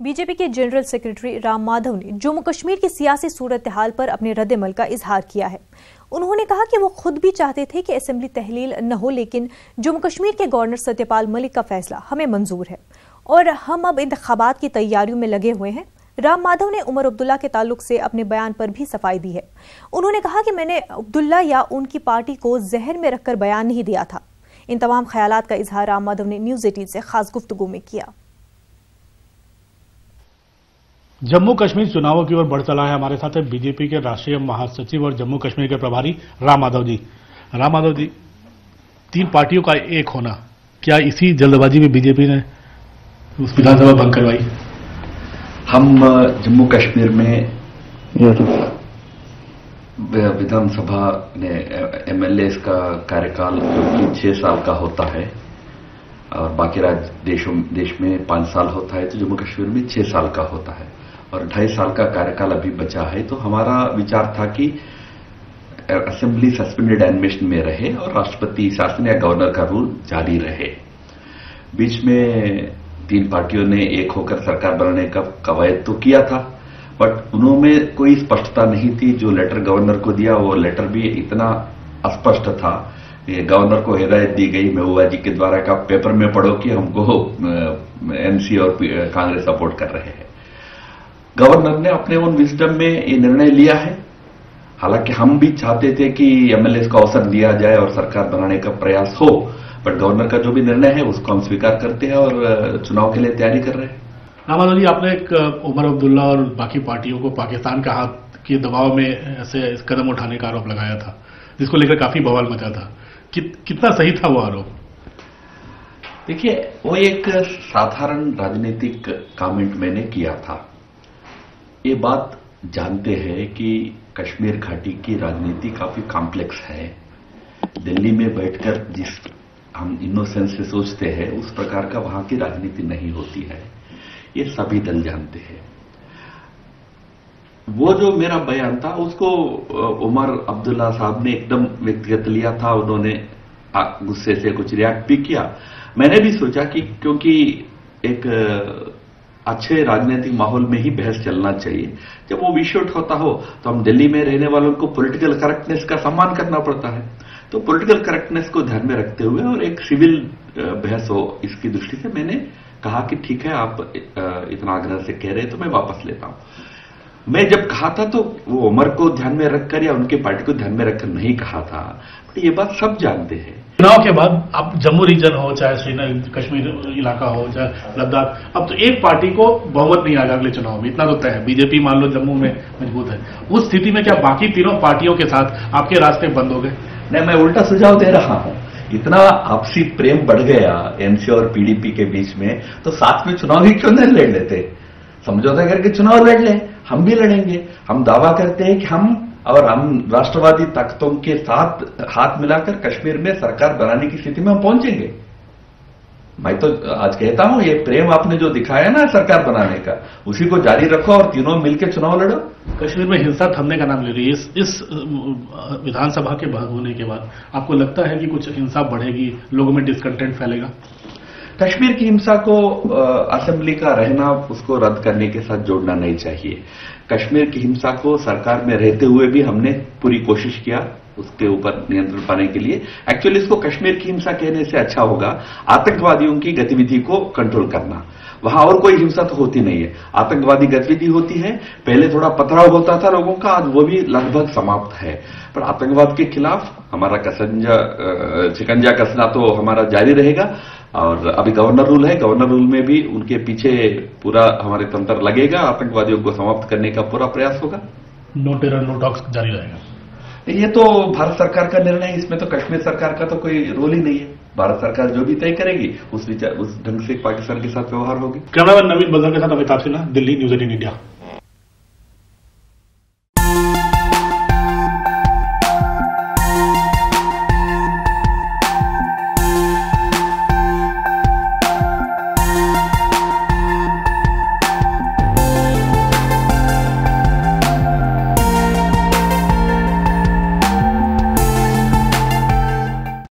BJP के general secretary Ram Madhav ने जम्मू कश्मीर की सियासी सूरत हाल पर अपने रद्द-ए-अमल का इजहार किया है। उन्होंने कहा कि वो खुद भी चाहते थे कि असेंबली तहलील न हो, लेकिन जम्मू कश्मीर के गवर्नर सत्यपाल मलिक का फैसला हमें मंजूर है और हम अब इंतखाबात की तैयारियों में लगे हुए हैं। राम माधव ने उमर अब्दुल्ला के ताल्लुक से अपने बयान पर भी सफाई दी है। उन्होंने कहा कि मैंने अब्दुल्ला या उनकी पार्टी को जहन में रखकर बयान नहीं दिया था। इन तमाम ख्यालात का इजहार राम माधव ने न्यूज 18 से खास गुफ्तगू में किया। जम्मू कश्मीर चुनावों की ओर बढ़ चला है। हमारे साथ है बीजेपी के राष्ट्रीय महासचिव और जम्मू कश्मीर के प्रभारी राम माधव जी। राम माधव जी, तीन पार्टियों का एक होना, क्या इसी जल्दबाजी में बीजेपी ने उस विधानसभा भंग करवाई? हम जम्मू कश्मीर में विधानसभा ने एमएलए का कार्यकाल जो कि 6 साल का होता है और बाकी देश में 5 साल होता है, तो जम्मू कश्मीर में 6 साल का होता है और 2.5 साल का कार्यकाल अभी बचा है। तो हमारा विचार था कि असेंबली सस्पेंडेड एनिमेशन में रहे और राष्ट्रपति शासन या गवर्नर का रूल जारी रहे। बीच में तीन पार्टियों ने एक होकर सरकार बनाने का कवायद तो किया था, बट उन्होंने कोई स्पष्टता नहीं थी। जो लेटर गवर्नर को दिया वो लेटर भी इतना अस्पष्ट था। गवर्नर को हिदायत दी गई महबूबा जी के द्वारा का पेपर में पढ़ो कि हमको एनसी और कांग्रेस सपोर्ट कर रहे हैं। गवर्नर ने अपने उन विजडम में ये निर्णय लिया है। हालांकि हम भी चाहते थे कि एमएलए को अवसर दिया जाए और सरकार बनाने का प्रयास हो, बट गवर्नर का जो भी निर्णय है उसको हम स्वीकार करते हैं और चुनाव के लिए तैयारी कर रहे हैं। राम जी, आपने एक उमर अब्दुल्ला और बाकी पार्टियों को पाकिस्तान का हाथ के दबाव में ऐसे कदम उठाने का आरोप लगाया था, जिसको लेकर काफी बवाल मचा था। कितना सही था वो आरोप? देखिए, वो एक साधारण राजनीतिक कमेंट मैंने किया था। ये बात जानते हैं कि कश्मीर घाटी की राजनीति काफी कॉम्प्लेक्स है। दिल्ली में बैठकर जिस हम इनोसेंस से सोचते हैं उस प्रकार का वहां की राजनीति नहीं होती है, ये सभी दल जानते हैं। वो जो मेरा बयान था उसको उमर अब्दुल्ला साहब ने एकदम व्यक्तिगत लिया था। उन्होंने गुस्से से कुछ रिएक्ट भी किया। मैंने भी सोचा कि क्योंकि एक अच्छे राजनीतिक माहौल में ही बहस चलना चाहिए। जब वो विषय होता हो तो हम दिल्ली में रहने वालों को पॉलिटिकल करेक्टनेस का सम्मान करना पड़ता है। तो पॉलिटिकल करेक्टनेस को ध्यान में रखते हुए और एक सिविल बहस हो, इसकी दृष्टि से मैंने कहा कि ठीक है, आप इतना आग्रह से कह रहे हैं तो मैं वापस लेता हूं। मैं जब कहा था तो वो उमर को ध्यान में रखकर या उनकी पार्टी को ध्यान में रखकर नहीं कहा था, तो ये बात सब जानते हैं। चुनाव के बाद अब जम्मू रीजन हो, चाहे श्रीनगर कश्मीर इलाका हो, चाहे लद्दाख, अब तो एक पार्टी को बहुमत नहीं आएगा अगले चुनाव में, इतना तो तय है। बीजेपी मान लो जम्मू में मजबूत है। उस स्थिति में क्या बाकी तीनों पार्टियों के साथ आपके रास्ते बंद हो गए? नहीं, मैं उल्टा सुझाव दे रहा हूं। इतना आपसी प्रेम बढ़ गया एनसी और पीडीपी के बीच में, तो साथ में चुनाव ही क्यों नहीं लड़ लेते? समझौता करके चुनाव लड़ ले, हम भी लड़ेंगे। हम दावा करते हैं कि हम राष्ट्रवादी ताकतों के साथ हाथ मिलाकर कश्मीर में सरकार बनाने की स्थिति में हम पहुंचेंगे। मैं तो आज कहता हूं, ये प्रेम आपने जो दिखाया ना सरकार बनाने का, उसी को जारी रखो और तीनों मिलकर चुनाव लड़ो। कश्मीर में हिंसा थमने का नाम ले रही है। इस विधानसभा के भाग होने के बाद आपको लगता है कि कुछ हिंसा बढ़ेगी, लोगों में डिसकंटेंट फैलेगा? कश्मीर की हिंसा को असेंबली का रहना उसको रद्द करने के साथ जोड़ना नहीं चाहिए। कश्मीर की हिंसा को सरकार में रहते हुए भी हमने पूरी कोशिश किया उसके ऊपर नियंत्रण पाने के लिए। एक्चुअली इसको कश्मीर की हिंसा कहने से अच्छा होगा आतंकवादियों की गतिविधि को कंट्रोल करना। वहां और कोई हिंसा तो होती नहीं है, आतंकवादी गतिविधि होती है। पहले थोड़ा पथराव होता था लोगों का, आज वो भी लगभग समाप्त है। पर आतंकवाद के खिलाफ हमारा शिकंजा कसना तो हमारा जारी रहेगा। और अभी गवर्नर रूल है, गवर्नर रूल में भी उनके पीछे पूरा हमारे तंत्र लगेगा। आतंकवादियों को समाप्त करने का पूरा प्रयास होगा। नो टेरर नो टॉक्स जारी रहेगा। ये तो भारत सरकार का निर्णय है, इसमें तो कश्मीर सरकार का तो कोई रोल ही नहीं है। भारत सरकार जो भी तय करेगी उस ढंग से पाकिस्तान के साथ व्यवहार होगी। कैमरामैन नवीन बल्लभ के साथ अमिताभ सिन्हा, दिल्ली, न्यूज 18 इंडिया।